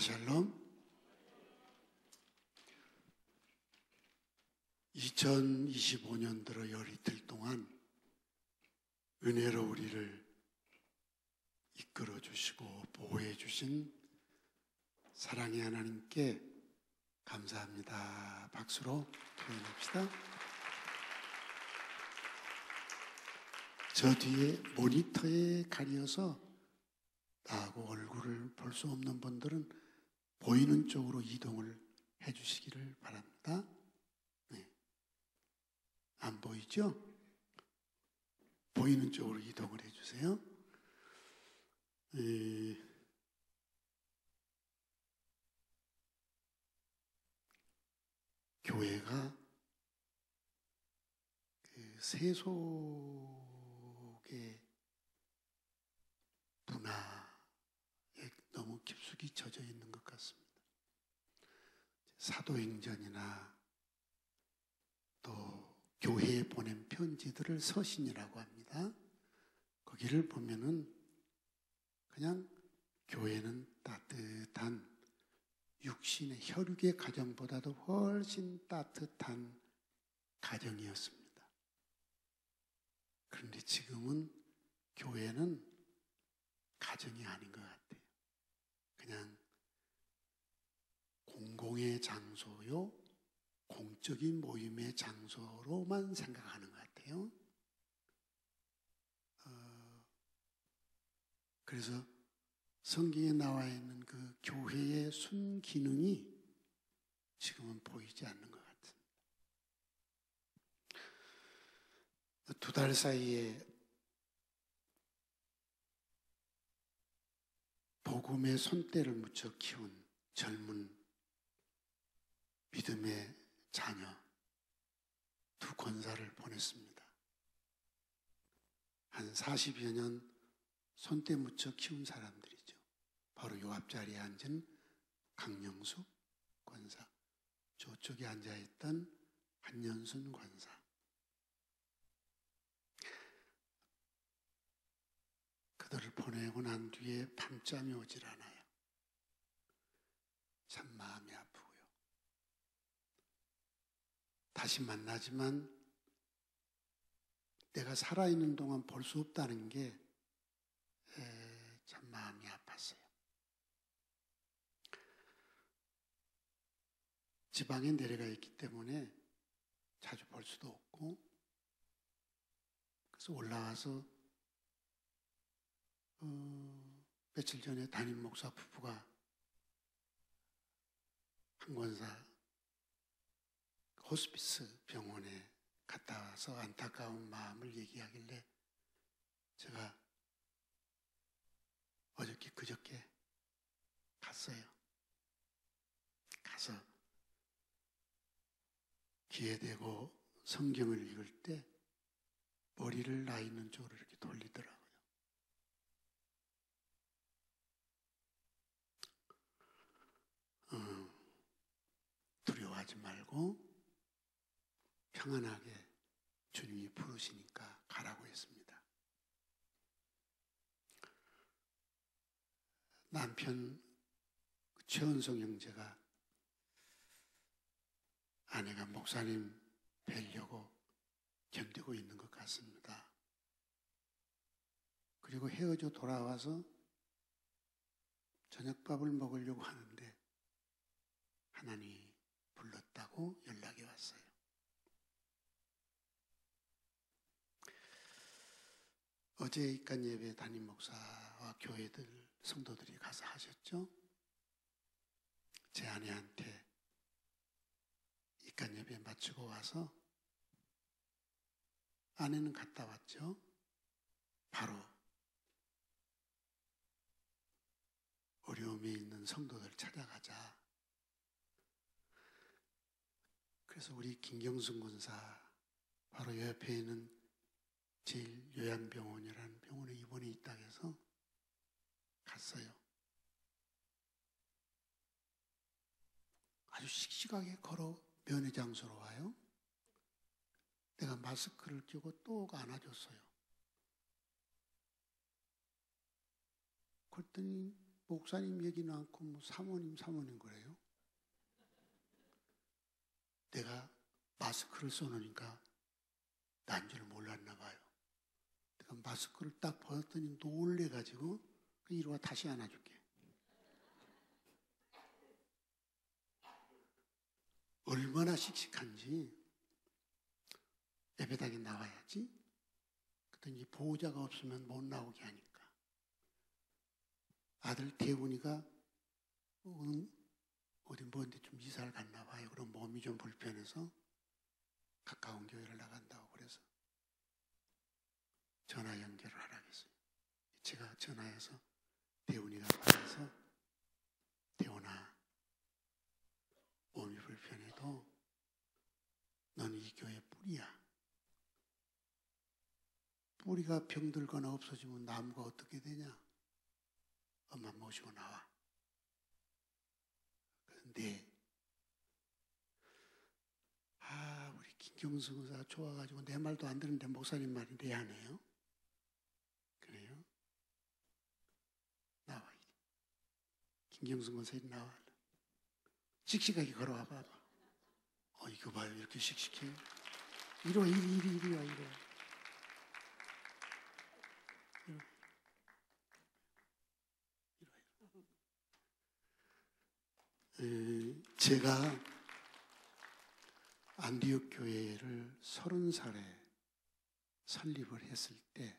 샬롬. 2025년 들어 열이틀 동안 은혜로 우리를 이끌어 주시고 보호해 주신 사랑의 하나님께 감사합니다. 박수로 표현합시다. 저 뒤에 모니터에 가려서 나하고 얼굴을 볼 수 없는 분들은 보이는 쪽으로 이동을 해 주시기를 바랍니다. 네. 안 보이죠? 보이는 쪽으로 이동을 해 주세요. 교회가 세속의 문화에 너무 깊숙이 젖어 있는 것 같습니다. 사도행전이나 또 교회에 보낸 편지들을 서신이라고 합니다. 거기를 보면은 그냥 교회는 따뜻한 육신의 혈육의 가정보다도 훨씬 따뜻한 가정이었습니다. 그런데 지금은 교회는 가정이 아닌 것 같아요. 그냥 공공의 장소요, 공적인 모임의 장소로만 생각하는 것 같아요. 그래서 성경에 나와 있는 그 교회의 순기능이 지금은 보이지 않는 것 같습니다. 2달 사이에 복음의 손때를 묻혀 키운 젊은 믿음의 자녀 두 권사를 보냈습니다. 한 40여 년 손때 묻혀 키운 사람들이죠. 바로 요 앞자리에 앉은 강영숙 권사, 저쪽에 앉아있던 한연순 권사. 그들을 보내고 난 뒤에 밤잠이 오질 않아요. 참 마음이 아프고요. 다시 만나지만 내가 살아있는 동안 볼 수 없다는 게 참 마음이 아팠어요. 지방에 내려가 있기 때문에 자주 볼 수도 없고, 그래서 올라와서 며칠 전에 담임 목사 부부가 한 권사 호스피스 병원에 갔다 와서 안타까운 마음을 얘기하길래 제가 어저께 그저께 갔어요. 가서 귀에 대고 성경을 읽을 때 머리를 나 있는 쪽으로 이렇게 돌리더라고요. 두려워하지 말고 평안하게 주님이 부르시니까 가라고 했습니다. 남편 최은성 형제가 아내가 목사님 뵈려고 견디고 있는 것 같습니다. 그리고 헤어져 돌아와서 저녁밥을 먹으려고 하는데 하나님이 불렀다고 연락이 왔어요. 어제 입간 예배 담임 목사와 교회들 성도들이 가서 하셨죠? 제 아내한테 입간 예배 마치고 와서 아내는 갔다 왔죠? 바로 어려움에 있는 성도들 찾아가자. 그래서 우리 김경순 군사 바로 옆에 있는 제일요양병원이라는 병원에 입원해 있다고 해서 갔어요. 아주 씩씩하게 걸어 면회 장소로 와요. 내가 마스크를 끼고 또 안아줬어요. 그랬더니 목사님 얘기는 않고 뭐 사모님 그래요. 내가 마스크를 써놓으니까 난 줄 몰랐나 봐요. 내가 마스크를 딱 벗었더니 놀래가지고 이리 와 다시 안아줄게. 얼마나 씩씩한지. 예배당에 나와야지. 그랬더니 보호자가 없으면 못 나오게 하니까. 아들 대훈이가 어디 뭔데 좀 이사를 갔나 봐요. 그럼 몸이 좀 불편해서 가까운 교회를 나간다고 그래서 전화 연결을 하라겠어요. 제가 전화해서 대훈이가 받아서 대훈아, 몸이 불편해도 너는 이 교회 뿌리야. 뿌리가 병들거나 없어지면 나무가 어떻게 되냐? 엄마 모시고 나와. 그런데 우리 김경수 의사 좋아가지고 내 말도 안 듣는데 목사님 말이 내 하네요. 그래요? 나와. 김경수 의사님 나와. 씩씩하게 걸어와 봐봐. 이거 봐요. 이렇게 씩씩해. 이리 와. 제가 안디옥 교회를 30살에 설립을 했을 때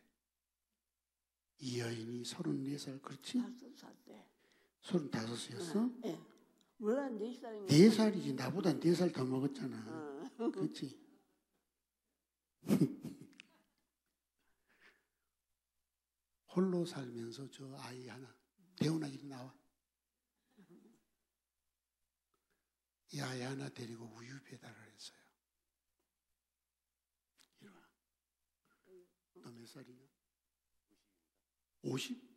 이 여인이 34살, 그렇지? 5살 때. 35이었어? 네. 뭐야, 4살인가? 4살이지. 나보다 4살 더 먹었잖아. 그렇지? 홀로 살면서 저 아이 하나, 대훈아 이리 나와. 이 아이 하나 데리고 우유 배달을 했어요. 이리 와. 너 몇 살이냐? 50?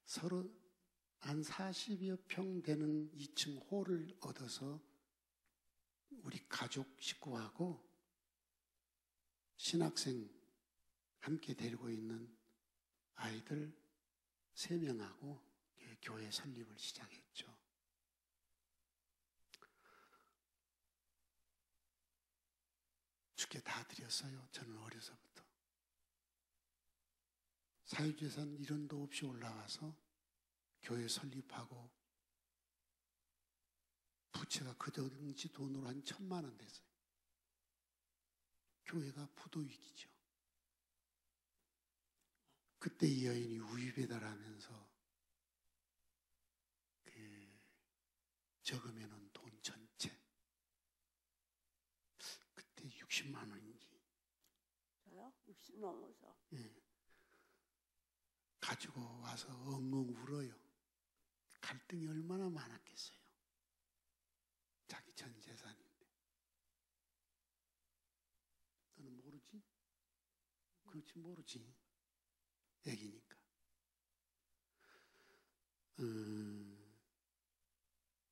서로 한 40여 평 되는 2층 홀을 얻어서 우리 가족 식구하고 신학생 함께 데리고 있는 아이들 3명하고 교회 설립을 시작했죠. 주께 다 드렸어요. 저는 어려서부터. 사유재산 1원도 없이 올라와서 교회 설립하고 부채가 그당시 돈으로 한 1,000만 원 됐어요. 교회가 부도 위기죠. 그때 이 여인이 우유 배달하면서 적으면은 돈 전체 그때 60만 원인지. 저요? 60 넘어서. 예. 가지고 와서 엉엉 울어요. 갈등이 얼마나 많았겠어요. 자기 전 재산인데. 너는 모르지? 그렇지 모르지. 애기니까.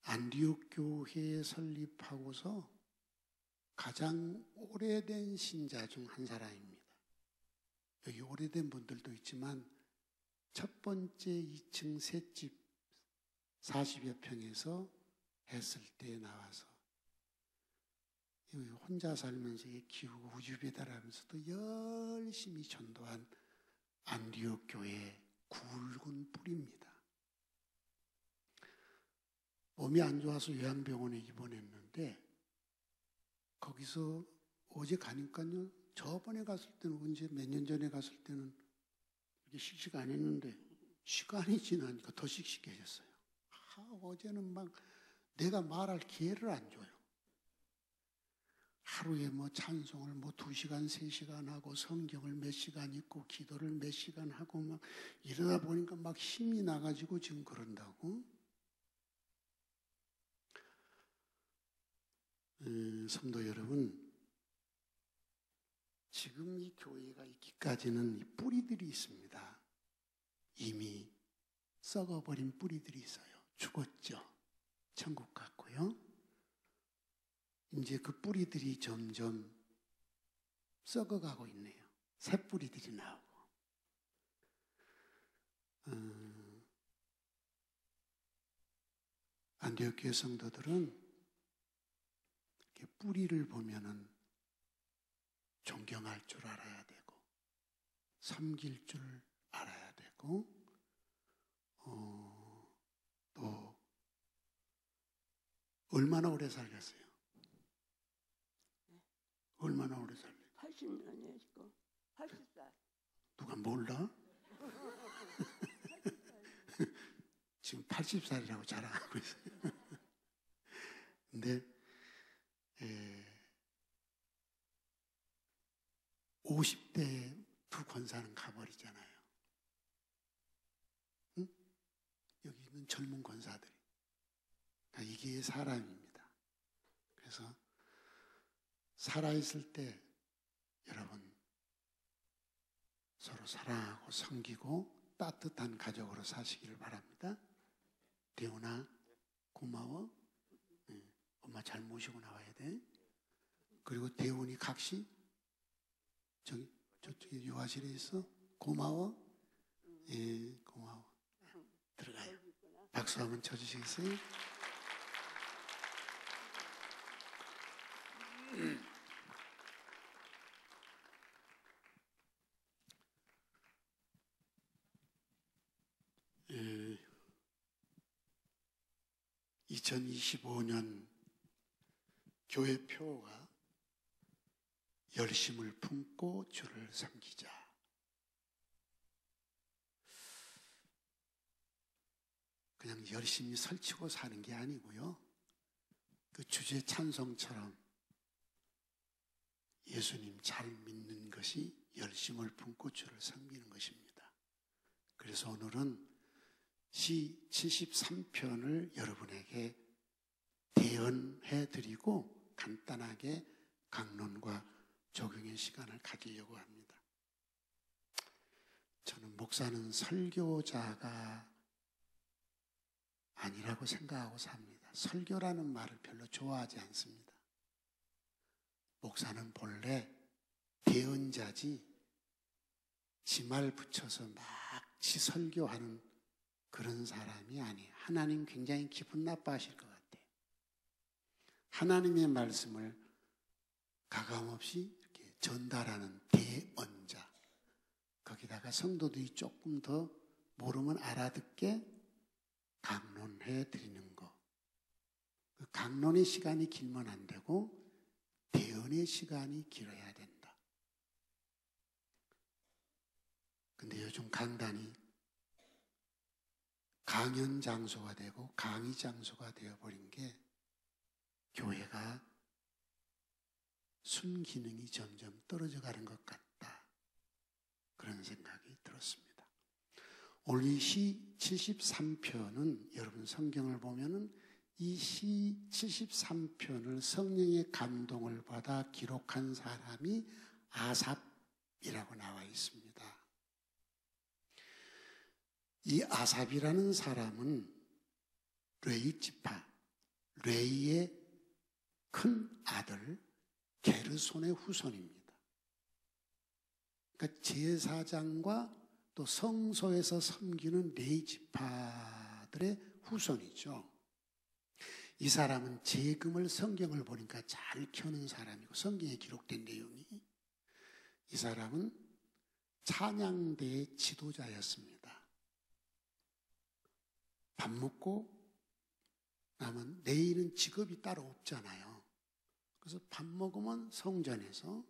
안디옥 교회 설립하고서 가장 오래된 신자 중 한 사람입니다. 여기 오래된 분들도 있지만 첫 번째 2층 셋집 40여 평에서 했을 때 나와서 혼자 살면서 기우고 우유 배달하면서도 열심히 전도한 안디옥 교회의 굵은 뿌리입니다. 몸이 안 좋아서 요양병원에 입원했는데 거기서 어제 가니까요. 저번에 갔을 때는 언제 몇 년 전에 갔을 때는 이렇게 씩씩 안 했는데 시간이 지나니까 더 씩씩해졌어요. 어제는 막 내가 말할 기회를 안 줘요. 하루에 뭐 찬송을 뭐 2시간, 3시간 하고 성경을 몇 시간 읽고 기도를 몇 시간 하고 막 이러다 보니까 막 힘이 나가지고 지금 그런다고. 성도 여러분, 지금 이 교회가 있기까지는 이 뿌리들이 있습니다. 이미 썩어버린 뿌리들이 있어요. 죽었죠. 천국 갔고요. 이제 그 뿌리들이 점점 썩어가고 있네요. 새 뿌리들이 나오고. 안디옥 교회 성도들은 이렇게 뿌리를 보면은 존경할 줄 알아야 되고, 섬길 줄 알아야 되고, 또 얼마나 오래 살겠어요? 얼마나 오래 살래요? 80년이에요, 지금. 80살. 누가 몰라? 지금 80살이라고 자랑하고 있어요. 근데 50대 두 권사는 가버리잖아요. 응? 여기 있는 젊은 권사들이. 그러니까 이게 사람입니다. 그래서 살아있을 때 여러분 서로 사랑하고 섬기고 따뜻한 가족으로 사시기를 바랍니다. 대훈아 고마워. 엄마 잘 모시고 나와야 돼. 그리고 대훈이 각시 저쪽에 유아실에 있어. 고마워. 예, 고마워. 들어가요. 박수 한번 쳐주시겠어요? 예, 2025년 교회 표가 열심을 품고 주를 섬기자. 그냥 열심히 설치고 사는 게 아니고요. 그 주제 찬송처럼 예수님 잘 믿는 것이 열심을 품고 주를 섬기는 것입니다. 그래서 오늘은 시 73편을 여러분에게 대언해 드리고 간단하게 강론과 적용의 시간을 가지려고 합니다. 저는 목사는 설교자가 아니라고 생각하고 삽니다. 설교라는 말을 별로 좋아하지 않습니다. 목사는 본래 대언자지 지 말 붙여서 막 지 설교하는 그런 사람이 아니에요. 하나님 굉장히 기분 나빠하실 것 같아요. 하나님의 말씀을 가감없이 이렇게 전달하는 대언자. 거기다가 성도들이 조금 더 모르면 알아듣게 강론해 드리는 거. 그 강론의 시간이 길면 안 되고 대언의 시간이 길어야 된다. 근데 요즘 강단이 강연 장소가 되고 강의 장소가 되어버린 게 교회가 순기능이 점점 떨어져 가는 것 같다. 그런 생각이 들었습니다. 오늘 이 시 73편은 여러분 성경을 보면은 이 시 73편을 성령의 감동을 받아 기록한 사람이 아삽이라고 나와 있습니다. 이 아삽이라는 사람은 레위 지파, 레위의 큰 아들 게르손의 후손입니다. 그러니까 제사장과 또 성소에서 섬기는 레위 지파들의 후손이죠. 이 사람은 재금을 성경을 보니까 잘 켜는 사람이고 성경에 기록된 내용이 이 사람은 찬양대의 지도자였습니다. 밥 먹고 나면 내일은 직업이 따로 없잖아요. 그래서 밥 먹으면 성전에서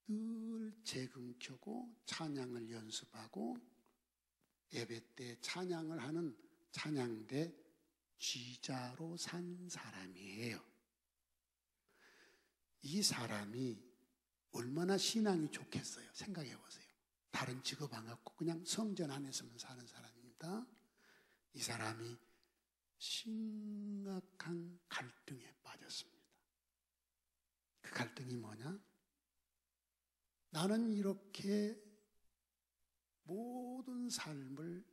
늘 재금 켜고 찬양을 연습하고 예배 때 찬양을 하는 찬양대 쥐자로 산 사람이에요. 이 사람이 얼마나 신앙이 좋겠어요. 생각해 보세요. 다른 직업 안 갖고 그냥 성전 안에서만 사는 사람입니다. 이 사람이 심각한 갈등에 빠졌습니다. 그 갈등이 뭐냐? 나는 이렇게 모든 삶을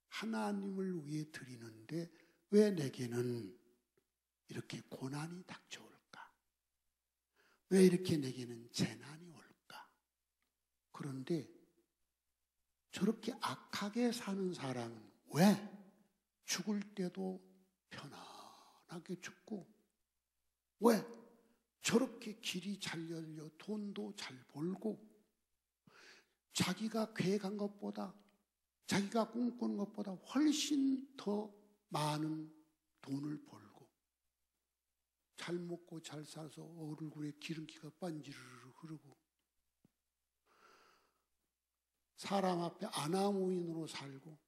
하나님을 위해 드리는데 왜 내게는 이렇게 고난이 닥쳐올까? 왜 이렇게 내게는 재난이 올까? 그런데 저렇게 악하게 사는 사람은 왜 죽을 때도 편안하게 죽고, 왜 저렇게 길이 잘 열려 돈도 잘 벌고, 자기가 계획한 것보다, 자기가 꿈꾸는 것보다 훨씬 더 많은 돈을 벌고, 잘 먹고 잘 살아서 얼굴에 기름기가 반지르르 흐르고, 사람 앞에 아나무인으로 살고,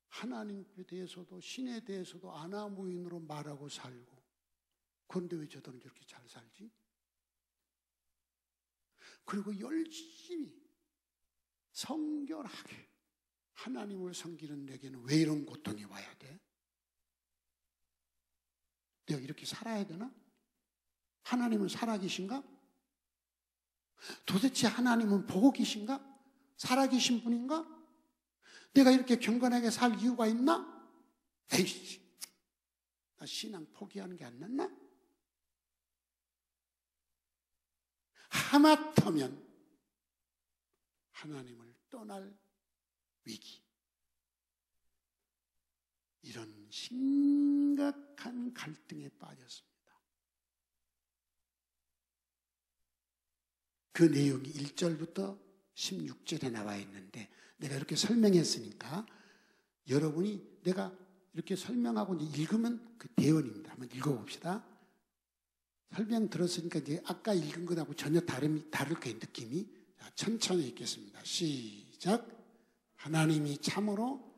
하나님에 대해서도 신에 대해서도 아나무인으로 말하고 살고, 그런데 왜 저들은 저렇게 잘 살지? 그리고 열심히 성결하게 하나님을 섬기는 내게는 왜 이런 고통이 와야 돼? 내가 이렇게 살아야 되나? 하나님은 살아계신가? 도대체 하나님은 보고 계신가? 살아계신 분인가? 내가 이렇게 경건하게 살 이유가 있나? 에이씨, 나 신앙 포기하는 게 안 낫나? 하마터면 하나님을 떠날 위기, 이런 심각한 갈등에 빠졌습니다. 그 내용이 1절부터 16절에 나와 있는데, 내가 이렇게 설명했으니까 여러분이 내가 이렇게 설명하고 이제 읽으면 그 대언입니다. 한번 읽어봅시다. 설명 들었으니까 이제 아까 읽은 것하고 전혀 다를 거예요, 느낌이. 자, 천천히 읽겠습니다. 시작. 하나님이 참으로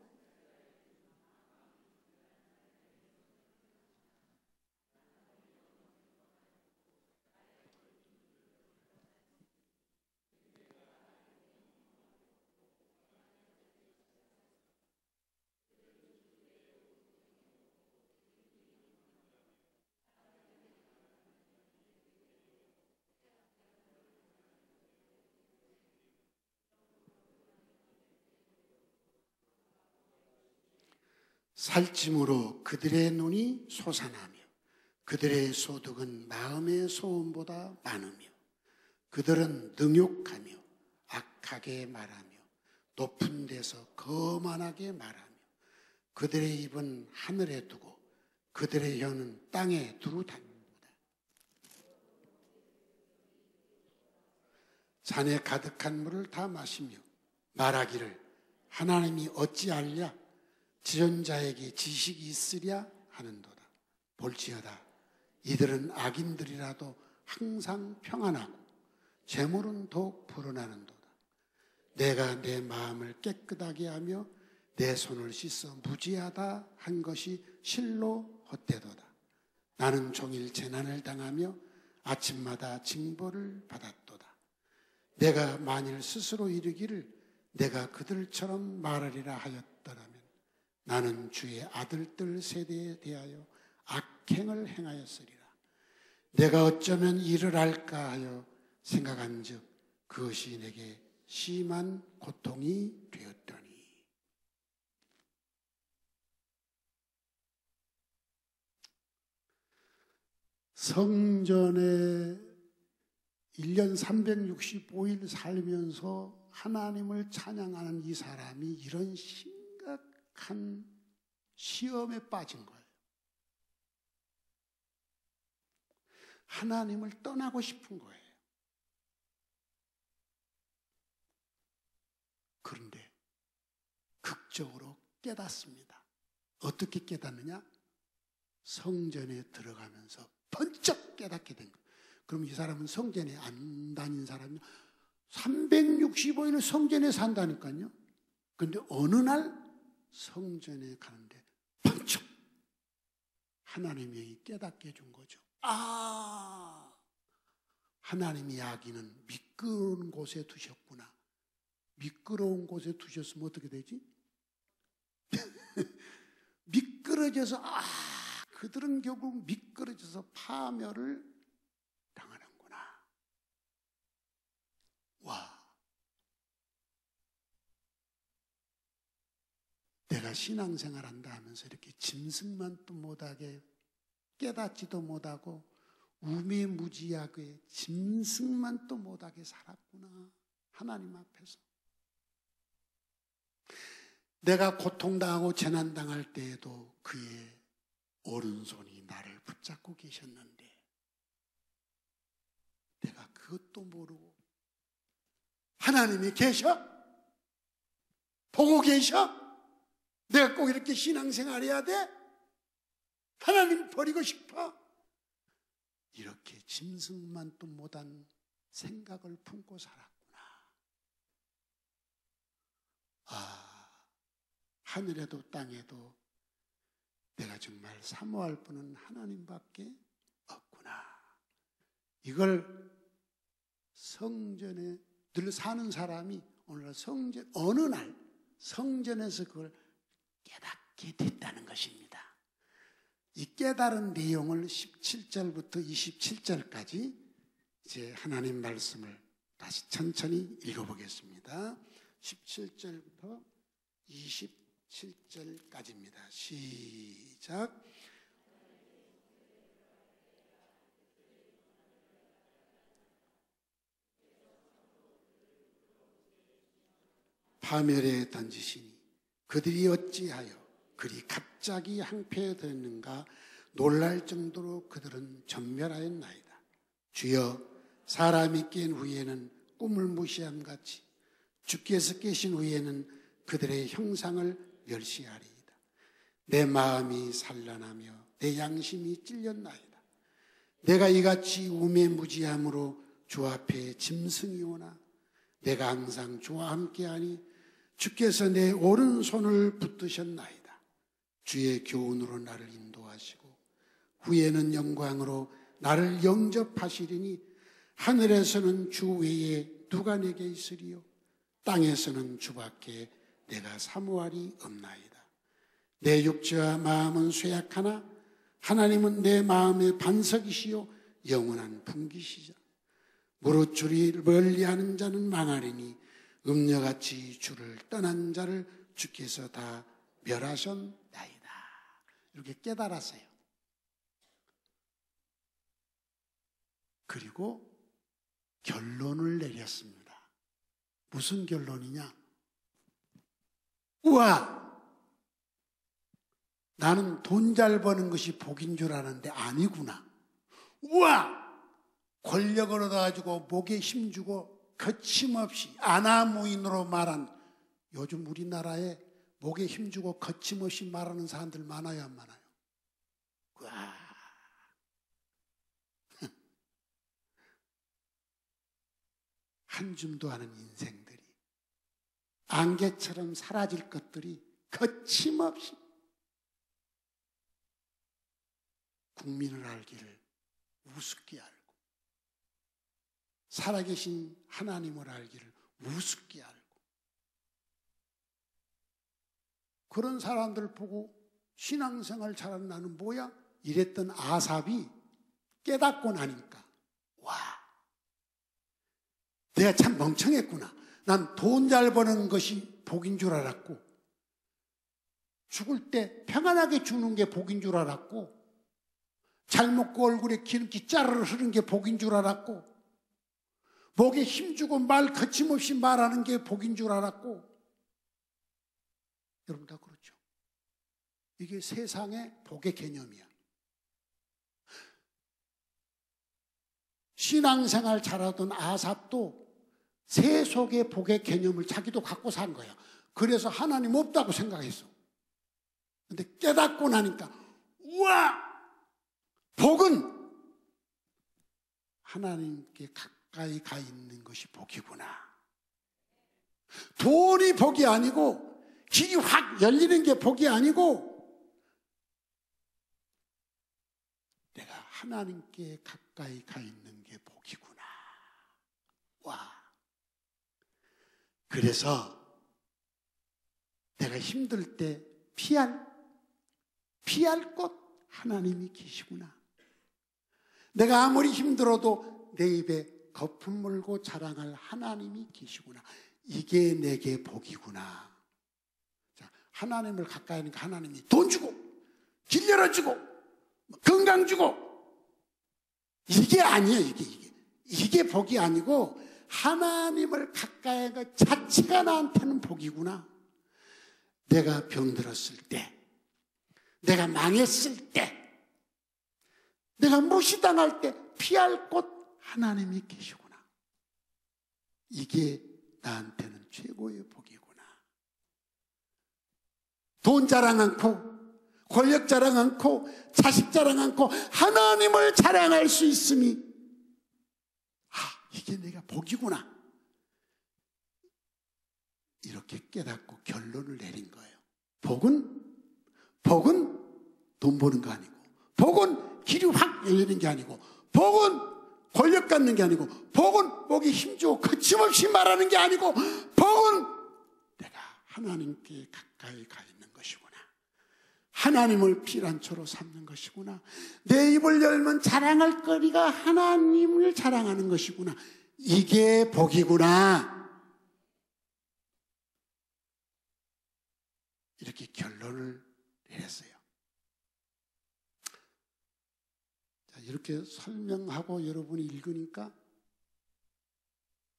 살찜으로 그들의 눈이 솟아나며 그들의 소득은 마음의 소원보다 많으며 그들은 능욕하며 악하게 말하며 높은 데서 거만하게 말하며 그들의 입은 하늘에 두고 그들의 혀는 땅에 두루 다니는도다. 잔에 가득한 물을 다 마시며 말하기를 하나님이 어찌 알랴? 지존자에게 지식이 있으랴 하는도다. 볼지어다 이들은 악인들이라도 항상 평안하고 재물은 더욱 불어나는도다. 내가 내 마음을 깨끗하게 하며 내 손을 씻어 무지하다 한 것이 실로 헛되도다. 나는 종일 재난을 당하며 아침마다 징벌을 받았도다. 내가 만일 스스로 이르기를 내가 그들처럼 말하리라 하였더라면 나는 주의 아들들 세대에 대하여 악행을 행하였으리라. 내가 어쩌면 이를 할까 하여 생각한 즉 그것이 내게 심한 고통이 되었더니. 성전에 1년 365일 살면서 하나님을 찬양하는 이 사람이 이런 심각한 시험에 빠진 거예요. 하나님을 떠나고 싶은 거예요. 그런데 극적으로 깨닫습니다. 어떻게 깨닫느냐? 성전에 들어가면서 번쩍 깨닫게 된 거예요. 그럼 이 사람은 성전에 안 다닌 사람이 365일을 성전에 산다니까요. 그런데 어느 날 성전에 가는데 번쩍 하나님이 깨닫게 해준 거죠. 아, 하나님이 아기는 미끄러운 곳에 두셨구나. 미끄러운 곳에 두셨으면 어떻게 되지? 미끄러져서 그들은 결국 미끄러져서 파멸을 당하는구나. 와, 내가 신앙생활 한다 하면서 이렇게 짐승만 또 못하게 깨닫지도 못하고 우매무지하게 짐승만 또 못하게 살았구나. 하나님 앞에서. 내가 고통당하고 재난당할 때에도 그의 오른손이 나를 붙잡고 계셨는데 내가 그것도 모르고 하나님이 계셔? 보고 계셔? 내가 꼭 이렇게 신앙생활 해야 돼? 하나님 버리고 싶어? 이렇게 짐승만 또 못한 생각을 품고 살았구나. 하늘에도 땅에도 내가 정말 사모할 분은 하나님밖에 없구나. 이걸 성전에 늘 사는 사람이 오늘 어느 날 성전에서 그걸 깨닫게 됐다는 것입니다. 이 깨달은 내용을 17절부터 27절까지 이제 하나님 말씀을 다시 천천히 읽어보겠습니다. 17절부터 27절까지입니다. 시작. 파멸에 던지시니 그들이 어찌하여 그리 갑자기 항폐되었는가 놀랄 정도로 그들은 전멸하였나이다. 주여, 사람이 깬 후에는 꿈을 무시함 같이 주께서 깨신 후에는 그들의 형상을 멸시하리이다. 내 마음이 산란하며 내 양심이 찔렸나이다. 내가 이같이 우매무지함으로 주 앞에 짐승이 오나 내가 항상 주와 함께하니 주께서 내 오른손을 붙드셨나이다. 주의 교훈으로 나를 인도하시고 후에는 영광으로 나를 영접하시리니 하늘에서는 주 외에 누가 내게 있으리요? 땅에서는 주밖에 내가 사모할이 없나이다. 내 육체와 마음은 쇠약하나 하나님은 내 마음의 반석이시요 영원한 분기시자. 무릇 주를 멀리하는 자는 망하리니 음녀같이 주를 떠난 자를 주께서 다 멸하셨나이다. 이렇게 깨달았어요. 그리고 결론을 내렸습니다. 무슨 결론이냐? 우와! 나는 돈 잘 버는 것이 복인 줄 아는데 아니구나. 우와! 권력을 얻어가지고 목에 힘주고 거침없이 아나무인으로 말한, 요즘 우리나라에 목에 힘주고 거침없이 말하는 사람들 많아요, 안 많아요? 우와! 한 줌도 아는 인생들이, 안개처럼 사라질 것들이 거침없이 국민을 알기를 우습게 알고 살아계신 하나님을 알기를 우습게 알고, 그런 사람들 보고 신앙생활 잘하는 나는 뭐야? 이랬던 아삽이 깨닫고 나니까, 와, 내가 참 멍청했구나. 난 돈 잘 버는 것이 복인 줄 알았고, 죽을 때 평안하게 죽는 게 복인 줄 알았고, 잘 먹고 얼굴에 기름기 짜르르 흐르는 게 복인 줄 알았고, 목에 힘주고 말 거침없이 말하는 게 복인 줄 알았고, 여러분 다 그렇죠. 이게 세상의 복의 개념이야. 신앙생활 잘하던 아삽도 세속의 복의 개념을 자기도 갖고 산 거야. 그래서 하나님 없다고 생각했어. 근데 깨닫고 나니까, 우와! 복은 하나님께 가까이 가 있는 것이 복이구나. 돈이 복이 아니고, 길이 확 열리는 게 복이 아니고, 내가 하나님께 가까이 가 있는 게 복이구나. 와. 그래서 내가 힘들 때 피할 곳 하나님이 계시구나. 내가 아무리 힘들어도 내 입에 거품 물고 자랑할 하나님이 계시구나. 이게 내게 복이구나. 자, 하나님을 가까이 하니까 하나님이 돈 주고 길 열어주고 건강 주고. 이게 아니에요. 이게 복이 아니고 하나님을 가까이 한 것 자체가 나한테는 복이구나. 내가 병들었을 때, 내가 망했을 때, 내가 무시당할 때 피할 곳 하나님이 계시구나. 이게 나한테는 최고의 복이구나. 돈 자랑 않고 권력 자랑 않고 자식 자랑 않고 하나님을 자랑할 수 있음이, 이게 내가 복이구나. 이렇게 깨닫고 결론을 내린 거예요. 복은 돈 버는 거 아니고, 복은 길이 확 열리는 게 아니고, 복은 권력 갖는 게 아니고, 복은 목에 힘주고 거침없이 말하는 게 아니고, 복은 내가 하나님께 가까이 가 있는 것이구나. 하나님을 피란초로 삼는 것이구나. 내 입을 열면 자랑할 거리가 하나님을 자랑하는 것이구나. 이게 복이구나. 이렇게 결론을 내렸어요. 자, 이렇게 설명하고 여러분이 읽으니까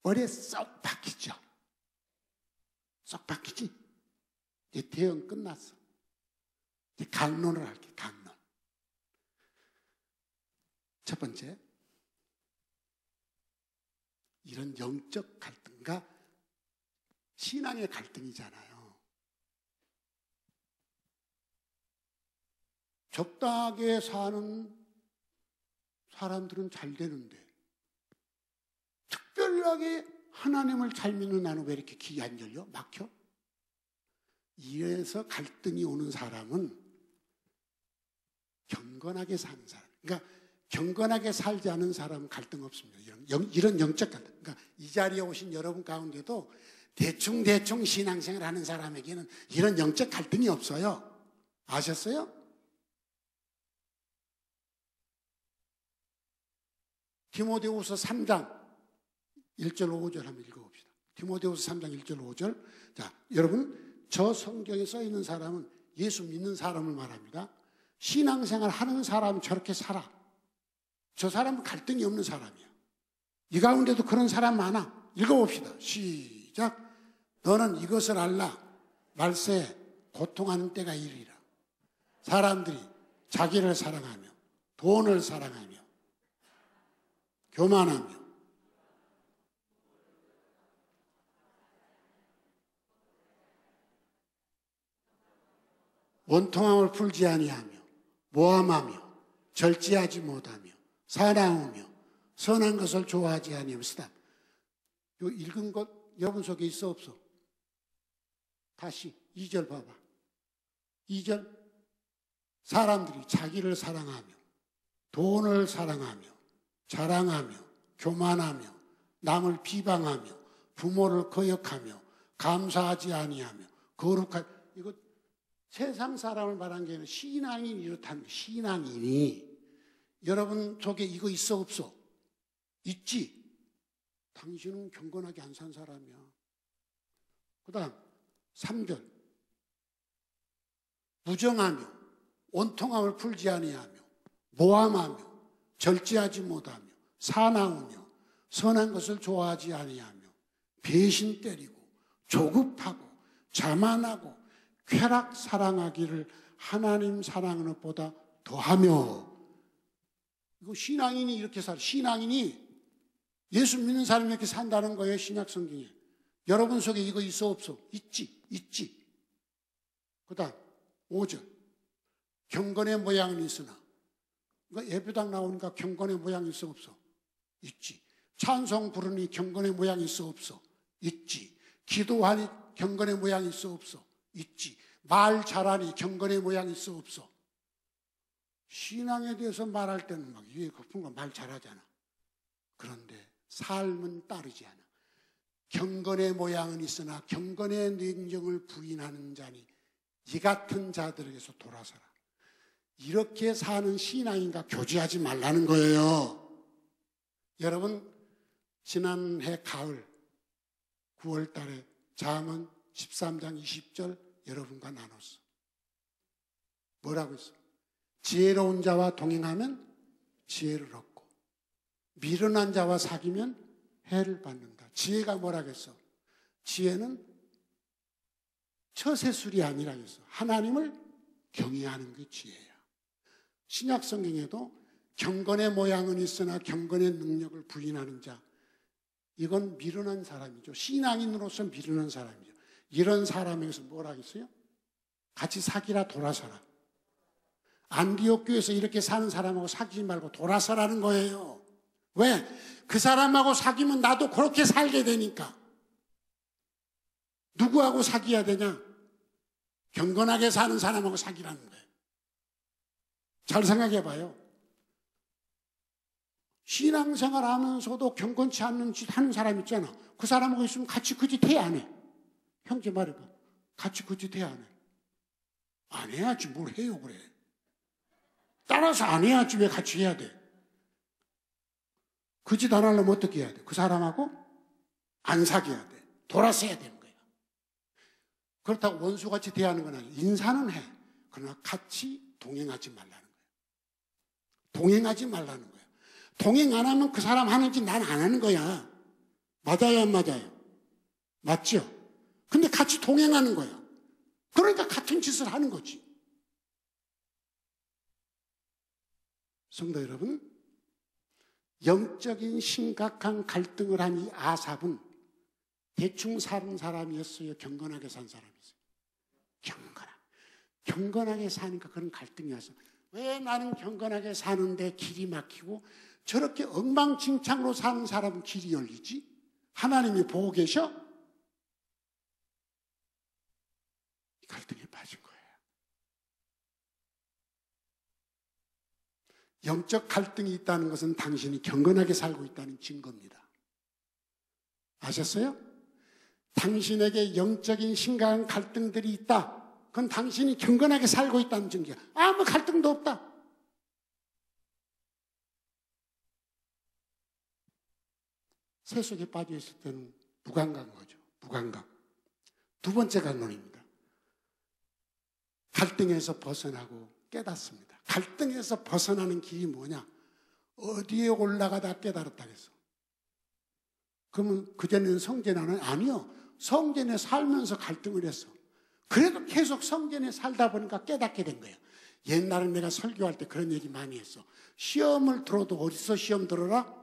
머리에 쏙 박히죠. 쏙 박히지? 이제 대응 끝났어. 이제 강론을 할게. 강론. 첫 번째, 이런 영적 갈등과 신앙의 갈등이잖아요. 적당하게 사는 사람들은 잘 되는데, 특별하게 하나님을 잘 믿는 나는 왜 이렇게 길이 안 열려? 막혀? 이래서 갈등이 오는 사람은 경건하게 사는 사람. 그러니까 경건하게 살지 않은 사람은 갈등 없습니다. 이런 영적 갈등. 그러니까 이 자리에 오신 여러분 가운데도 대충 신앙생활 하는 사람에게는 이런 영적 갈등이 없어요. 아셨어요? 디모데후서 3장 1절 5절 한번 읽어봅시다. 디모데후서 3장 1절 5절. 자, 여러분, 저 성경에 써 있는 사람은 예수 믿는 사람을 말합니다. 신앙생활 하는 사람은 저렇게 살아. 저 사람은 갈등이 없는 사람이야. 이 가운데도 그런 사람 많아. 읽어봅시다. 시작. 너는 이것을 알라. 말세 고통하는 때가 이르리라. 사람들이 자기를 사랑하며 돈을 사랑하며 교만하며 원통함을 풀지 아니하며 모함하며 절제하지 못하며 사랑하며 선한 것을 좋아하지 아니하며. 요 읽은 것 여러분 속에 있어 없어? 다시 2절 봐봐. 2절. 사람들이 자기를 사랑하며 돈을 사랑하며 자랑하며 교만하며 남을 비방하며 부모를 거역하며 감사하지 아니하며 거룩한. 이거 세상 사람을 말한 게 아니라 신앙인이 이렇다는 거예요. 신앙인이. 여러분 속에 이거 있어 없어? 있지. 당신은 경건하게 안 산 사람이야. 그 다음 3절. 무정하며 원통함을 풀지 아니하며 모함하며 절제하지 못하며 사나우며 선한 것을 좋아하지 아니하며 배신 때리고 조급하고 자만하고 쾌락 사랑하기를 하나님 사랑하는 것보다 더하며. 이거 신앙인이 이렇게 살아. 신앙인이 예수 믿는 사람이 이렇게 산다는 거예요. 신약 성경에. 여러분 속에 이거 있어 없어? 있지. 그 다음 5절. 경건의 모양은 있으나. 그러니까 예배당 나오니까 경건의 모양이 있어 없어? 있지. 찬송 부르니 경건의 모양이 있어 없어? 있지. 기도하니 경건의 모양이 있어 없어? 있지. 말 잘하니 경건의 모양이 있어 없어? 신앙에 대해서 말할 때는 막 위에 거품 거 말 잘하잖아. 그런데 삶은 따르지 않아. 경건의 모양은 있으나 경건의 냉정을 부인하는 자니 이 같은 자들에게서 돌아서라. 이렇게 사는 신앙인과 교제하지 말라는 거예요. 여러분, 지난해 가을 9월 달에 잠언 13장 20절 여러분과 나눴어. 뭐라고 했어? 지혜로운 자와 동행하면 지혜를 얻고 미련한 자와 사귀면 해를 받는다. 지혜가 뭐라겠어? 지혜는 처세술이 아니라겠어. 하나님을 경외하는 게 지혜야. 신약 성경에도 경건의 모양은 있으나 경건의 능력을 부인하는 자, 이건 미련한 사람이죠. 신앙인으로서 미련한 사람이죠. 이런 사람에게서 뭘 하겠어요? 같이 사귀라, 돌아서라. 안디옥 교회에서 이렇게 사는 사람하고 사귀지 말고 돌아서라는 거예요. 왜? 그 사람하고 사귀면 나도 그렇게 살게 되니까. 누구하고 사귀어야 되냐? 경건하게 사는 사람하고 사귀라는 거예요. 잘 생각해 봐요. 신앙생활 하면서도 경건치 않는 짓 하는 사람 있잖아. 그 사람하고 있으면 같이 그 짓 해, 안 해? 형제 말해봐. 같이 그 짓 해, 안 해? 안 해야지 뭘 해요, 그래. 따라서 안 해야지 왜 같이 해야 돼? 그 짓 안 하려면 어떻게 해야 돼? 그 사람하고 안 사귀어야 돼. 돌아서야 되는 거야. 그렇다고 원수같이 대하는 건 아니야. 인사는 해. 그러나 같이 동행하지 말라는 거야. 동행하지 말라는 거야. 동행 안 하면 그 사람 하는 짓 난 안 하는 거야. 맞아요, 안 맞아요? 맞죠? 근데 같이 동행하는 거야. 그러니까 같은 짓을 하는 거지. 성도 여러분, 영적인 심각한 갈등을 한 이 아삽은 대충 사는 사람이었어요? 경건하게 산 사람이었어요? 경건하게 사니까 그런 갈등이 왔어. 왜 나는 경건하게 사는데 길이 막히고 저렇게 엉망진창으로 사는 사람은 길이 열리지? 하나님이 보고 계셔? 이 갈등에 빠진 거예요. 영적 갈등이 있다는 것은 당신이 경건하게 살고 있다는 증거입니다. 아셨어요? 당신에게 영적인 심각한 갈등들이 있다. 그건 당신이 경건하게 살고 있다는 증거야. 아무 갈등도 없다. 세속에 빠져 있을 때는 무감각한 거죠. 무감각. 두 번째 강론입니다. 갈등에서 벗어나고 깨닫습니다. 갈등에서 벗어나는 길이 뭐냐? 어디에 올라가다 깨달았다 그랬어. 그러면 그전에는 성전에는 아니요. 성전에 살면서 갈등을 했어. 그래도 계속 성전에 살다 보니까 깨닫게 된 거예요. 옛날에 내가 설교할 때 그런 얘기 많이 했어. 시험을 들어도 어디서 시험 들어라?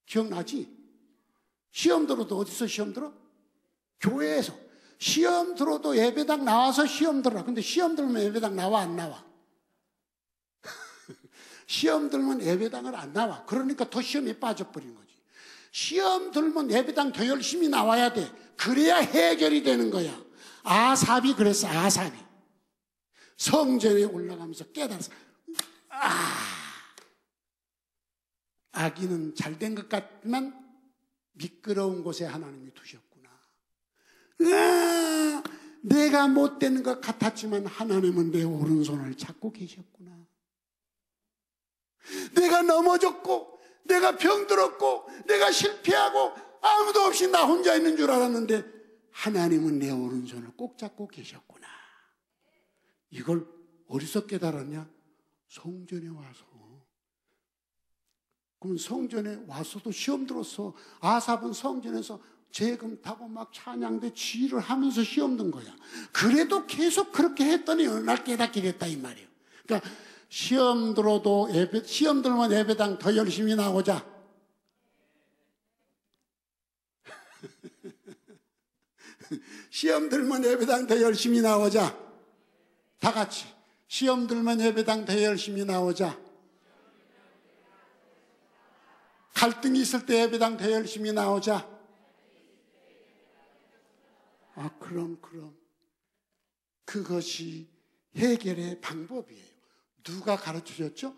기억나지? 시험 들어도 어디서 시험 들어? 교회에서. 시험 들어도 예배당 나와서 시험 들어라. 근데 시험 들면 예배당 나와, 안 나와? 시험 들면 예배당을 안 나와. 그러니까 더 시험에 빠져버린 거지. 시험 들면 예배당 더 열심히 나와야 돼. 그래야 해결이 되는 거야. 아삽이 그랬어. 아삽이 성전에 올라가면서 깨달았어. 아기는 잘된 것 같지만 미끄러운 곳에 하나님이 두셨구나. 내가 못되는 것 같았지만 하나님은 내 오른손을 잡고 계셨구나. 내가 넘어졌고 내가 병들었고 내가 실패하고 아무도 없이 나 혼자 있는 줄 알았는데 하나님은 내 오른손을 꼭 잡고 계셨구나. 이걸 어디서 깨달았냐? 성전에 와서. 그럼 성전에 와서도 시험 들었어. 아삽은 성전에서 재금 타고 막 찬양대 지휘를 하면서 시험 든 거야. 그래도 계속 그렇게 했더니 어느 날 깨닫게 됐다 이 말이에요. 그러니까 시험 들어도 시험 들면 예배당 더 열심히 나오자. 시험 들면 예배당 더 열심히 나오자. 다 같이 시험 들면 예배당 더 열심히 나오자. 갈등이 있을 때 예배당 더 열심히 나오자. 그럼 그것이 해결의 방법이에요. 누가 가르쳐줬죠?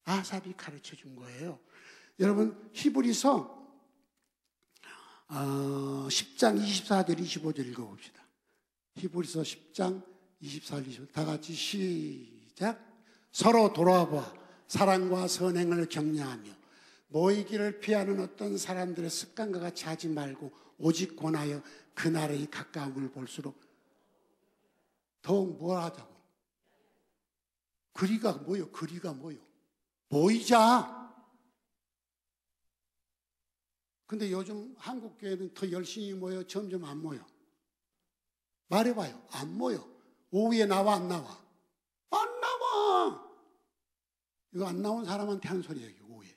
아삽이 가르쳐준 거예요. 여러분 히브리서 10장 24절 25절 읽어봅시다. 히브리서 10장 24절 25절 다 같이 시작. 서로 돌아봐 사랑과 선행을 격려하며 모이기를 피하는 어떤 사람들의 습관과 같이 하지 말고 오직 권하여 그날의 가까움을 볼수록 더욱 뭘 하자고? 거리가 뭐요? 거리가 뭐요? 모이자. 근데 요즘 한국 교회는 더 열심히 모여, 점점 안 모여. 말해봐요. 안 모여. 오후에 나와, 안 나와? 안 나와. 이거 안 나온 사람한테 한 소리예요. 오후에.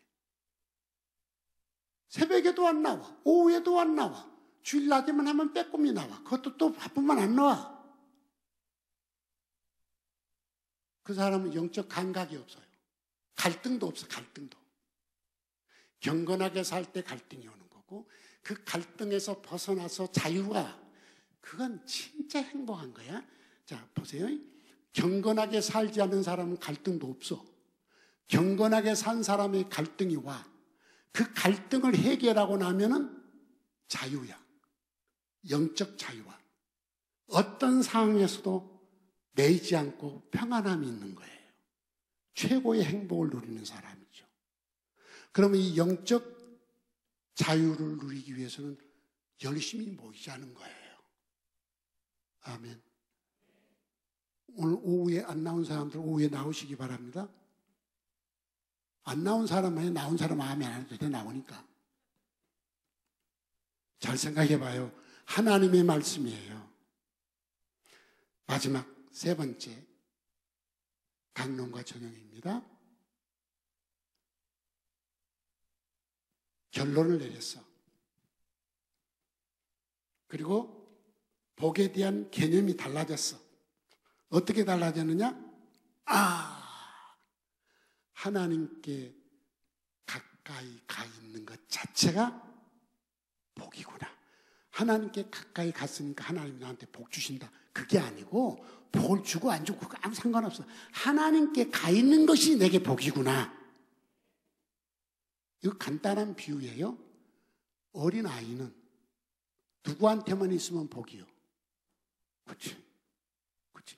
새벽에도 안 나와. 오후에도 안 나와. 주일 낮에만 하면 빼꼼히 나와. 그것도 또 바쁘면 안 나와. 그 사람은 영적 감각이 없어요. 갈등도 없어. 갈등도. 경건하게 살 때 갈등이 오는 거고, 그 갈등에서 벗어나서 자유가, 그건 진짜 행복한 거야. 자, 보세요. 경건하게 살지 않는 사람은 갈등도 없어. 경건하게 산 사람의 갈등이 와. 그 갈등을 해결하고 나면은 자유야. 영적 자유와. 어떤 상황에서도 매이지 않고 평안함이 있는 거예요. 최고의 행복을 누리는 사람이죠. 그러면 이 영적 자유를 누리기 위해서는 열심히 모이자는 거예요. 아멘. 오늘 오후에 안 나온 사람들 오후에 나오시기 바랍니다. 안 나온 사람만이 나온 사람 마음에 안 해도 돼. 나오니까. 잘 생각해 봐요. 하나님의 말씀이에요. 마지막 세 번째 강론과 적용입니다. 결론을 내렸어. 그리고 복에 대한 개념이 달라졌어. 어떻게 달라졌느냐? 하나님께 가까이 가 있는 것 자체가 복이구나. 하나님께 가까이 갔으니까 하나님이 나한테 복 주신다. 그게 아니고 복을 주고 안 주고 그거 아무 상관없어. 하나님께 가 있는 것이 내게 복이구나. 이거 간단한 비유예요. 어린아이는 누구한테만 있으면 복이요. 그렇지. 그렇지.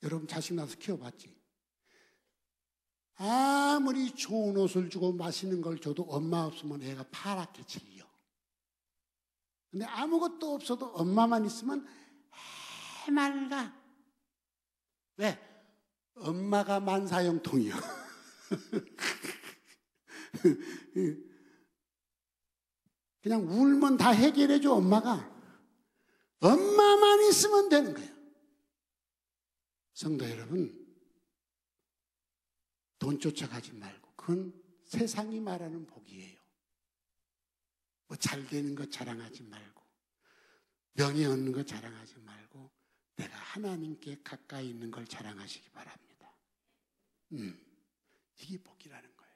여러분 자식 낳아서 키워봤지. 아무리 좋은 옷을 주고 맛있는 걸 줘도 엄마 없으면 애가 파랗게 질려. 근데 아무것도 없어도 엄마만 있으면 해맑아. 왜? 엄마가 만사형통이요. 그냥 울면 다 해결해줘, 엄마가. 엄마만 있으면 되는 거예요. 성도 여러분, 돈 쫓아가지 말고, 그건 세상이 말하는 복이에요. 뭐 잘 되는 것 자랑하지 말고, 명예 얻는 것 자랑하지 말고, 내가 하나님께 가까이 있는 걸 자랑하시기 바랍니다. 이게 복이라는 거예요.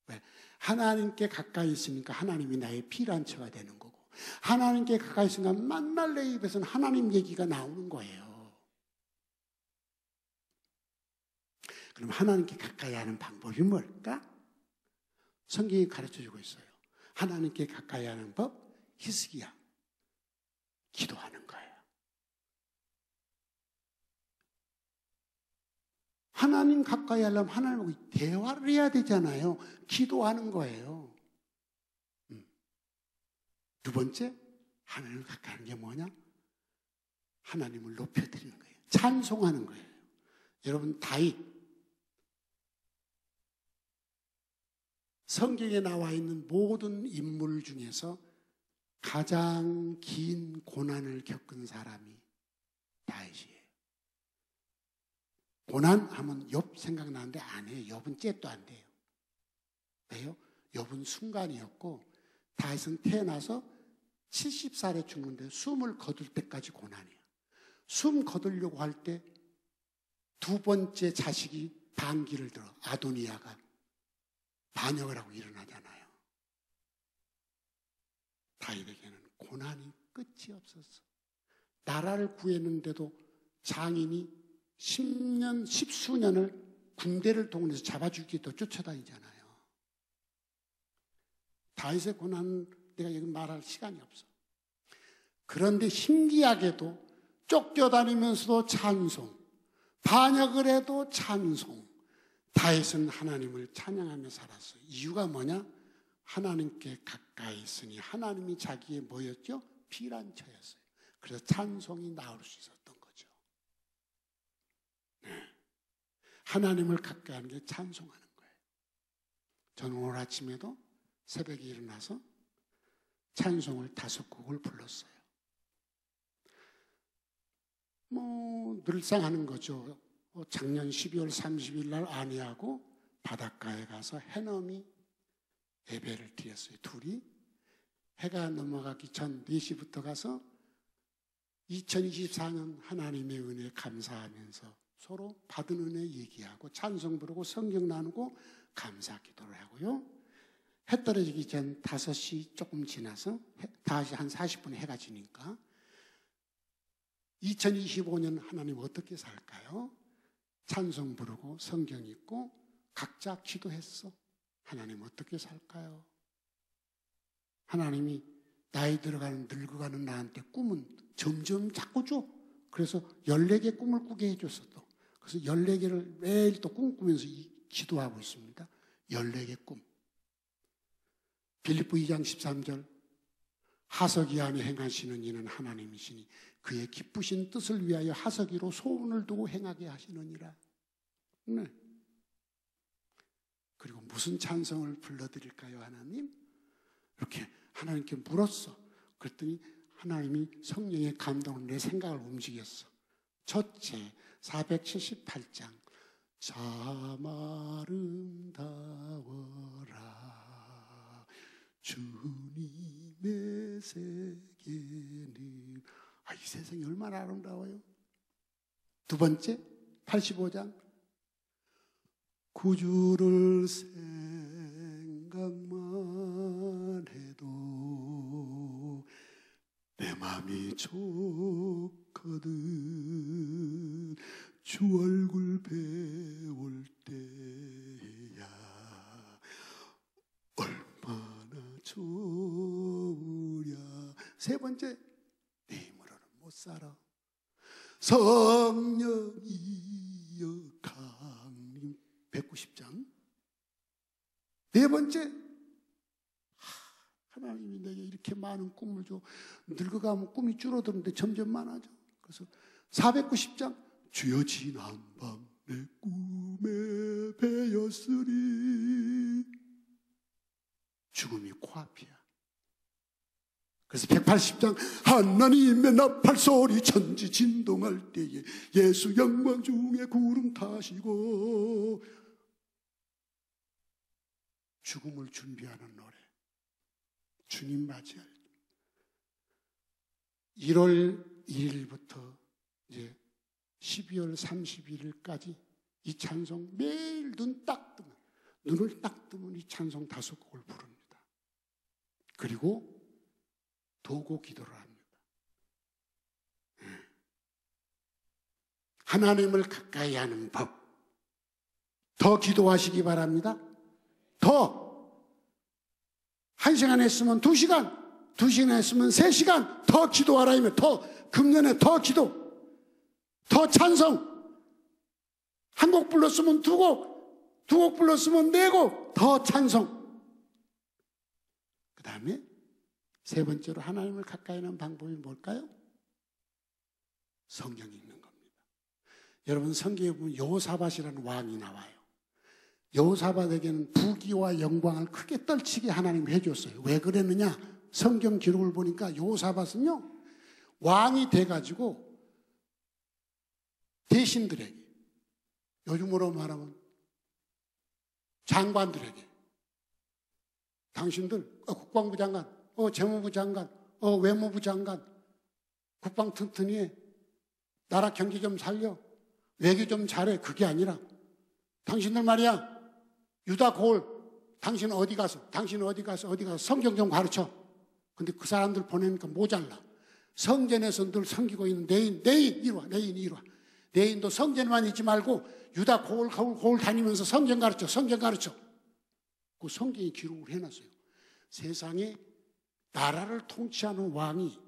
왜? 하나님께 가까이 있으니까 하나님이 나의 피란처가 되는 거고, 하나님께 가까이 있으니까 만날 내 입에서는 하나님 얘기가 나오는 거예요. 그럼 하나님께 가까이 하는 방법이 뭘까? 성경이 가르쳐주고 있어요. 하나님께 가까이 하는 법, 히스기야. 기도하는 거예요. 하나님 가까이 하려면 하나님하고 대화를 해야 되잖아요. 기도하는 거예요. 두 번째, 하나님을 가까이 하는 게 뭐냐? 하나님을 높여드리는 거예요. 찬송하는 거예요. 여러분, 다윗. 성경에 나와 있는 모든 인물 중에서 가장 긴 고난을 겪은 사람이 다윗이에요. 고난하면 욥 생각나는데 안 해요. 욥은 째도 안 돼요. 왜요? 욥은 순간이었고 다윗은 태어나서 70살에 죽는데 숨을 거둘 때까지 고난이에요. 숨 거두려고 할 때 두 번째 자식이 반기를 들어 아도니아가 반역을 하고 일어나잖아요. 다윗에게는 고난이 끝이 없었어. 나라를 구했는데도 장인이 10년, 10수년을 군대를 동원해서 잡아주기도 쫓아다니잖아요. 다윗의 고난은 내가 여기 말할 시간이 없어. 그런데 신기하게도 쫓겨다니면서도 찬송, 반역을 해도 찬송, 다윗은 하나님을 찬양하며 살았어요. 이유가 뭐냐? 하나님께 가까이 있으니 하나님이 자기의 뭐였죠? 피란처였어요. 그래서 찬송이 나올 수 있었던 거죠. 네. 하나님을 가까이 하는 게 찬송하는 거예요. 저는 오늘 아침에도 새벽에 일어나서 찬송을 5곡을 불렀어요. 늘상 하는 거죠. 작년 12월 30일 날 아내하고 바닷가에 가서 해넘이 예배를 드렸어요. 둘이 해가 넘어가기 전 4시부터 가서 2024년 하나님의 은혜에 감사하면서 서로 받은 은혜 얘기하고 찬송 부르고 성경 나누고 감사 기도를 하고요. 해 떨어지기 전 5시 조금 지나서 다시 한 40분에 해가 지니까 2025년 하나님 어떻게 살까요? 찬송 부르고 성경 읽고 각자 기도했어. 하나님 어떻게 살까요? 하나님이 나이 들어가는 늙어가는 나한테 꿈은 점점 자꾸 줘. 그래서 14개 꿈을 꾸게 해줬어 또. 그래서 14개를 매일 또 꿈꾸면서 기도하고 있습니다. 14개 꿈. 빌립보 2장 13절 하석이 안에 행하시는 이는 하나님이시니 그의 기쁘신 뜻을 위하여 하석이로 소원을 두고 행하게 하시느니라. 네. 그리고 무슨 찬송을 불러드릴까요, 하나님? 이렇게 하나님께 물었어. 그랬더니 하나님이 성령의 감동으로 내 생각을 움직였어. 첫째 478장 참 아름다워라 주님의 세계는. 이 세상이 얼마나 아름다워요. 두 번째 85장 구주를 생각만 해도 내 맘이 좋거든 주 얼굴 배울 때야 얼마나 좋으랴. 세 번째 내 힘으로는 못 살아 성령이여 강림 190장. 네 번째 하나님이 내게 이렇게 많은 꿈을 줘. 늙어가면 꿈이 줄어드는데 점점 많아져. 그래서 490장 주여 지난 밤 내 꿈에 배였으리 죽음이 코앞이야. 그래서 180장 하나님의 나팔소리 천지 진동할 때에 예수 영광 중에 구름 타시고 죽음을 준비하는 노래. 주님 맞이할 1월 1일부터 이제 12월 31일까지 이 찬송 매일 눈을 딱 뜨면 이 찬송 5곡을 부릅니다. 그리고 도고 기도를 합니다. 하나님을 가까이 하는 법. 더 기도하시기 바랍니다. 더 1시간 했으면 2시간, 2시간 했으면 3시간 더 기도하라 하면 더 금년에 더 기도, 더 찬송. 한 곡 불렀으면 2곡, 2곡 불렀으면 4곡 더 찬송. 그 다음에 세 번째로 하나님을 가까이 하는 방법이 뭘까요? 성경 읽는 겁니다. 여러분 성경에 보면 여호사밧이라는 왕이 나와요. 여호사밧에게는 부귀와 영광을 크게 떨치게 하나님이 해줬어요. 왜 그랬느냐? 성경 기록을 보니까 여호사밧은요 왕이 돼가지고 대신들에게, 요즘으로 말하면 장관들에게, 당신들 국방부 장관, 재무부 장관, 외무부 장관, 국방 튼튼히 해, 나라 경제 좀 살려, 외교 좀 잘해. 그게 아니라 당신들 말이야 유다 고을, 당신은 어디 가서 성경 좀 가르쳐. 근데 그 사람들 보내니까 모자라. 성전에서 늘 섬기고 있는 내인 이리 와. 내인도 성전에만 있지 말고 유다 고을 다니면서 성경 가르쳐. 그 성경에 기록을 해놨어요. 세상에 나라를 통치하는 왕이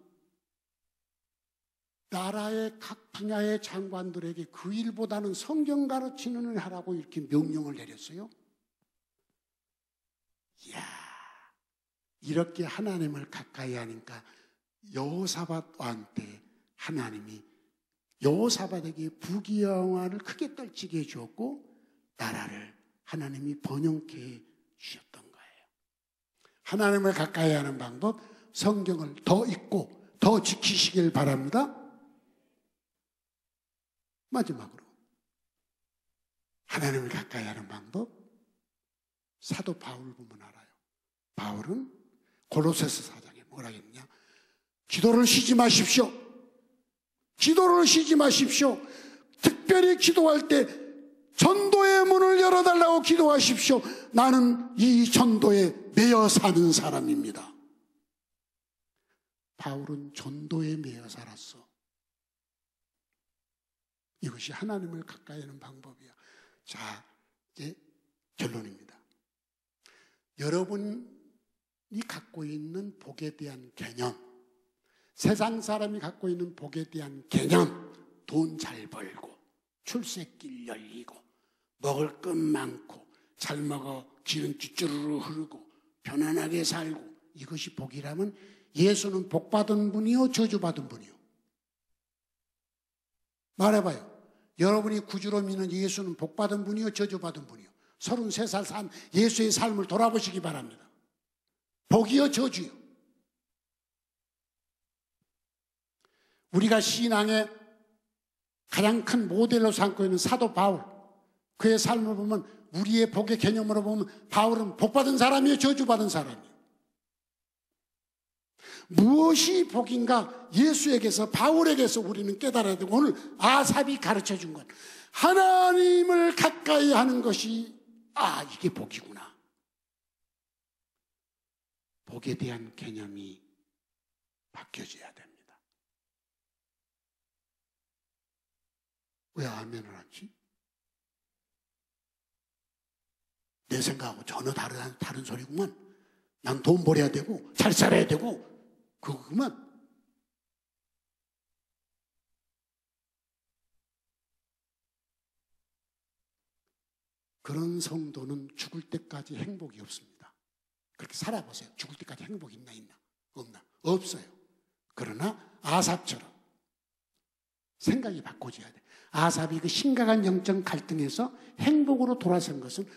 나라의 각 분야의 장관들에게 그 일보다는 성경 가르치는 일 하라고 이렇게 명령을 내렸어요. 이야, 이렇게 하나님을 가까이 하니까 여호사밧 왕 때 하나님이 여호사밧에게 부귀영화를 크게 떨치게 해주었고 나라를 하나님이 번영케 해 주셨던 거예요. 하나님을 가까이 하는 방법, 성경을 더 읽고 더 지키시길 바랍니다. 마지막으로 하나님을 가까이 하는 방법, 사도 바울 보면 알아요. 바울은 골로새서 4장에 뭐라 했냐? 기도를 쉬지 마십시오. 기도를 쉬지 마십시오. 특별히 기도할 때 전도의 문을 열어달라고 기도하십시오. 나는 이 전도에 매여 사는 사람입니다. 바울은 전도에 매여 살았어. 이것이 하나님을 가까이 하는 방법이야. 자, 이제 결론입니다. 여러분이 갖고 있는 복에 대한 개념, 세상 사람이 갖고 있는 복에 대한 개념, 돈 잘 벌고 출세길 열리고 먹을 것 많고 잘 먹어 기름기 쭈르르 흐르고 편안하게 살고, 이것이 복이라면 예수는 복받은 분이요 저주받은 분이요? 말해봐요. 여러분이 구주로 믿는 예수는 복받은 분이요 저주받은 분이요? 33살 산 예수의 삶을 돌아보시기 바랍니다. 복이요 저주요? 우리가 신앙의 가장 큰 모델로 삼고 있는 사도 바울, 그의 삶을 보면, 우리의 복의 개념으로 보면 바울은 복받은 사람이에요 저주받은 사람이에요? 무엇이 복인가? 예수에게서, 바울에게서 우리는 깨달아야 되고, 오늘 아삽이 가르쳐 준 것, 하나님을 가까이 하는 것이, 이게 복이구나. 복에 대한 개념이 바뀌어져야 됩니다. 왜 아멘을 하지? 내 생각하고 전혀 다른 소리구만. 난 돈 벌어야 되고 잘 살아야 되고 그거구만. 그런 성도는 죽을 때까지 행복이 없습니다. 그렇게 살아보세요. 죽을 때까지 행복이 있나 없나? 없어요. 그러나 아삽처럼 생각이 바꿔져야 돼. 아삽이 그 심각한 영적 갈등에서 행복으로 돌아선 것은,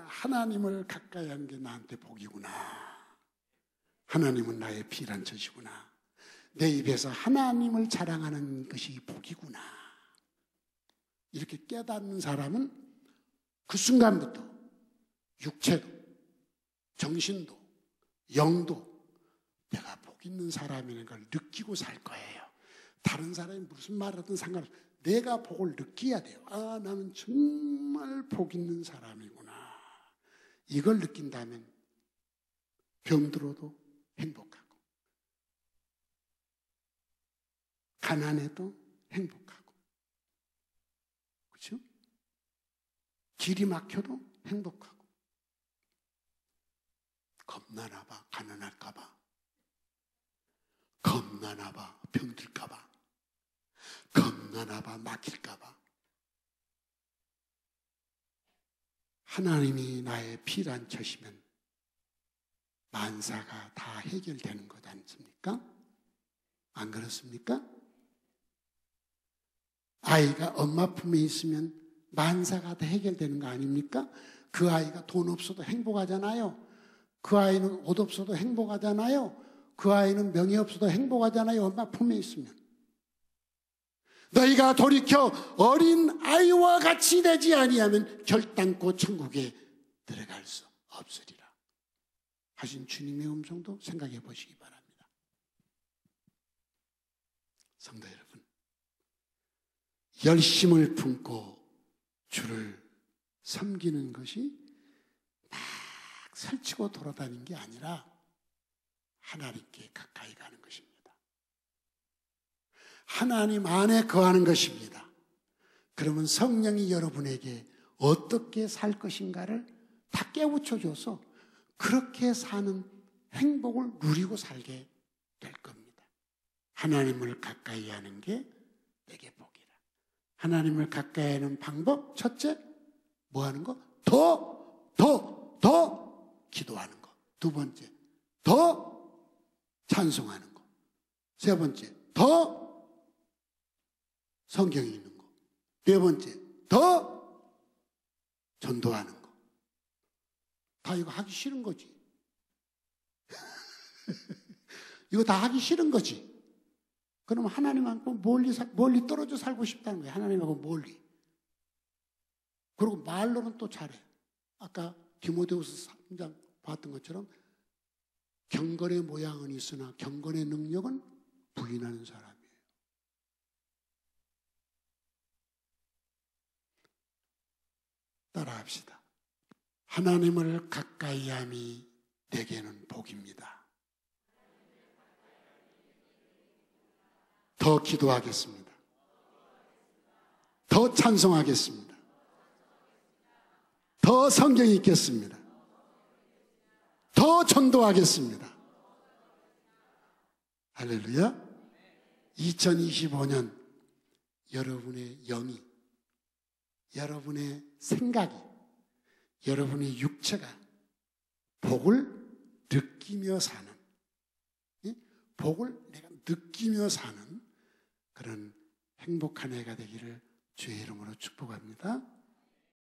하나님을 가까이 하는 게 나한테 복이구나. 하나님은 나의 피란처시구나. 내 입에서 하나님을 자랑하는 것이 복이구나. 이렇게 깨닫는 사람은 그 순간부터 육체도, 정신도, 영도 내가 복 있는 사람이라는 걸 느끼고 살 거예요. 다른 사람이 무슨 말 하든 상관없어. 내가 복을 느껴야 돼요. 나는 정말 복 있는 사람이구나. 이걸 느낀다면 병들어도 행복하고, 가난해도 행복하고, 그렇죠? 길이 막혀도 행복하고. 겁나나봐, 가난할까봐. 겁나나봐, 병들까봐. 겁나나봐, 막힐까봐. 하나님이 나의 피란처시면 만사가 다 해결되는 것 아닙니까? 안 그렇습니까? 아이가 엄마 품에 있으면 만사가 다 해결되는 거 아닙니까? 그 아이가 돈 없어도 행복하잖아요. 그 아이는 옷 없어도 행복하잖아요. 그 아이는 명예 없어도 행복하잖아요. 엄마 품에 있으면. 너희가 돌이켜 어린 아이와 같이 되지 아니하면 결단코 천국에 들어갈 수 없으리라 하신 주님의 음성도 생각해 보시기 바랍니다. 성도 여러분, 열심을 품고 주를 섬기는 것이 막 설치고 돌아다니는 게 아니라 하나님께 가까이 가는 것입니다. 하나님 안에 거하는 것입니다. 그러면 성령이 여러분에게 어떻게 살 것인가를 다 깨우쳐줘서 그렇게 사는 행복을 누리고 살게 될 겁니다. 하나님을 가까이 하는 게 내게 복이라. 하나님을 가까이 하는 방법, 첫째, 뭐 하는 거? 더 기도하는 거. 두 번째, 더 찬송하는 거. 세 번째, 더 성경이 있는 거. 네 번째, 더 전도하는 거. 다 이거 하기 싫은 거지. 이거 다 하기 싫은 거지. 그럼 하나님하고 멀리 떨어져 살고 싶다는 거예요. 하나님하고 멀리. 그리고 말로는 또 잘해. 아까 디모데후서 3장 봤던 것처럼 경건의 모양은 있으나 경건의 능력은 부인하는 사람이에요. 따라합시다. 하나님을 가까이 함이 내게는 복입니다. 더 기도하겠습니다. 더 찬송하겠습니다. 더 성경 읽겠습니다. 더 전도하겠습니다. 할렐루야. 2025년 여러분의 영이, 여러분의 생각이, 여러분의 육체가 복을 느끼며 사는, 복을 내가 느끼며 사는 그런 행복한 해가 되기를 주의 이름으로 축복합니다.